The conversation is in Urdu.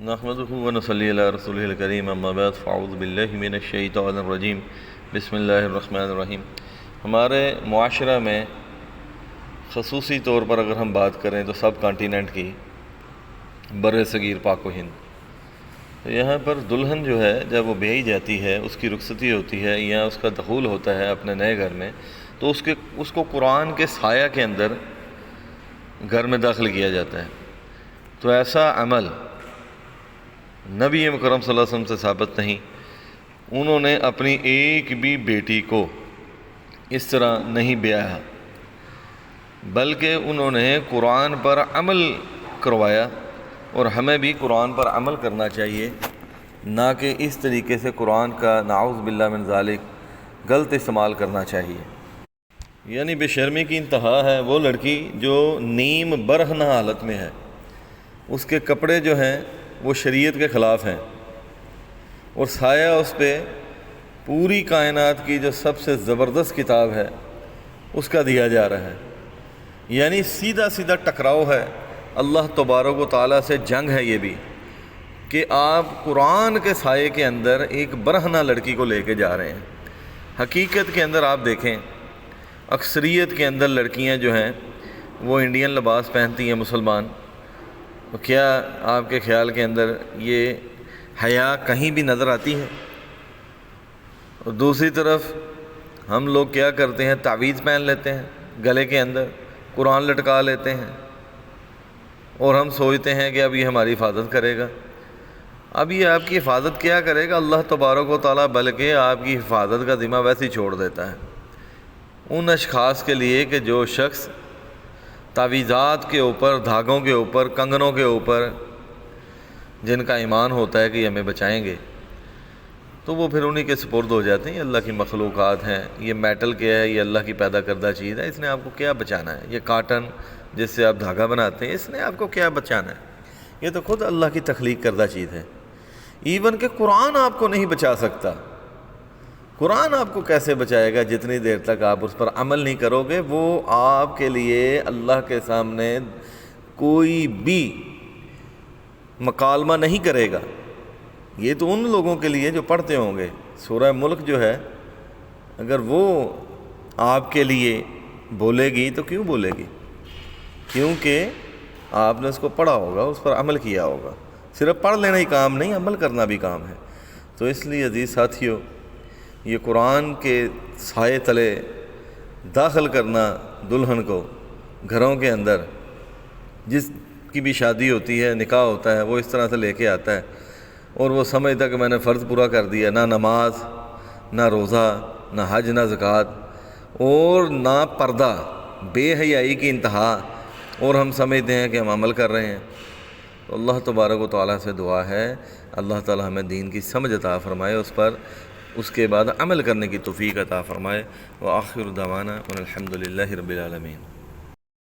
نحمده ونصلي على رسوله الكريم اما بعد فاعوذ باللہ من الشیطان الرجیم بسم اللہ الرحمن الرحیم۔ ہمارے معاشرہ میں خصوصی طور پر اگر ہم بات کریں تو سب کانٹیننٹ کی، بر صغیر پاک و ہند، تو یہاں پر دلہن جو ہے جب وہ بیائی جاتی ہے، اس کی رخصتی ہوتی ہے یا اس کا دخول ہوتا ہے اپنے نئے گھر میں، تو اس کو قرآن کے سایہ کے اندر گھر میں داخل کیا جاتا ہے۔ تو ایسا عمل نبی مکرم صلی اللہ علیہ وسلم سے ثابت نہیں۔ انہوں نے اپنی ایک بھی بیٹی کو اس طرح نہیں بیایا، بلکہ انہوں نے قرآن پر عمل کروایا، اور ہمیں بھی قرآن پر عمل کرنا چاہیے، نہ کہ اس طریقے سے قرآن کا نعوذ باللہ من ذالک غلط استعمال کرنا چاہیے۔ یعنی بے شرمی کی انتہا ہے وہ لڑکی جو نیم برہنہ حالت میں ہے، اس کے کپڑے جو ہیں وہ شریعت کے خلاف ہیں، اور سایہ اس پہ پوری کائنات کی جو سب سے زبردست کتاب ہے اس کا دیا جا رہا ہے۔ یعنی سیدھا سیدھا ٹکراؤ ہے، اللہ تبارک و تعالیٰ سے جنگ ہے یہ بھی، کہ آپ قرآن کے سائے کے اندر ایک برہنہ لڑکی کو لے کے جا رہے ہیں۔ حقیقت کے اندر آپ دیکھیں، اکثریت کے اندر لڑکیاں جو ہیں وہ انڈین لباس پہنتی ہیں مسلمان، تو کیا آپ کے خیال کے اندر یہ حیا کہیں بھی نظر آتی ہے؟ اور دوسری طرف ہم لوگ کیا کرتے ہیں، تعویذ پہن لیتے ہیں گلے کے اندر، قرآن لٹکا لیتے ہیں، اور ہم سوچتے ہیں کہ اب یہ ہماری حفاظت کرے گا۔ اب یہ آپ کی حفاظت کیا کرے گا؟ اللہ تبارک و تعالیٰ بلکہ آپ کی حفاظت کا ذمہ ویسے ہی چھوڑ دیتا ہے ان اشخاص کے لیے کہ جو شخص تعویذات کے اوپر، دھاگوں کے اوپر، کنگنوں کے اوپر جن کا ایمان ہوتا ہے کہ یہ ہمیں بچائیں گے، تو وہ پھر انہی کے سپرد ہو جاتے ہیں۔ یہ اللہ کی مخلوقات ہیں، یہ میٹل کیا ہے، یہ اللہ کی پیدا کردہ چیز ہے، اس نے آپ کو کیا بچانا ہے؟ یہ کاٹن جس سے آپ دھاگا بناتے ہیں، اس نے آپ کو کیا بچانا ہے؟ یہ تو خود اللہ کی تخلیق کردہ چیز ہے۔ ایون کہ قرآن آپ کو نہیں بچا سکتا۔ قرآن آپ کو کیسے بچائے گا جتنی دیر تک آپ اس پر عمل نہیں کرو گے؟ وہ آپ کے لیے اللہ کے سامنے کوئی بھی مکالمہ نہیں کرے گا۔ یہ تو ان لوگوں کے لیے جو پڑھتے ہوں گے۔ سورہ ملک جو ہے، اگر وہ آپ کے لیے بولے گی تو کیوں بولے گی؟ کیونکہ آپ نے اس کو پڑھا ہوگا، اس پر عمل کیا ہوگا۔ صرف پڑھ لینا ہی کام نہیں، عمل کرنا بھی کام ہے۔ تو اس لیے عزیز ساتھیو، یہ قرآن کے سائے تلے داخل کرنا دلہن کو گھروں کے اندر، جس کی بھی شادی ہوتی ہے، نکاح ہوتا ہے، وہ اس طرح سے لے کے آتا ہے، اور وہ سمجھتا کہ میں نے فرض پورا کر دیا، نہ نماز، نہ روزہ، نہ حج، نہ زکوٰۃ، اور نہ پردہ، بے حیائی کی انتہا، اور ہم سمجھتے ہیں کہ ہم عمل کر رہے ہیں۔ تو اللہ تبارک و تعالیٰ سے دعا ہے، اللہ تعالیٰ ہمیں دین کی سمجھ عطا فرمائے، اس پر اس کے بعد عمل کرنے کی توفیق عطا فرمائے۔ وآخر دعوانا ان الحمد للہ رب العالمین۔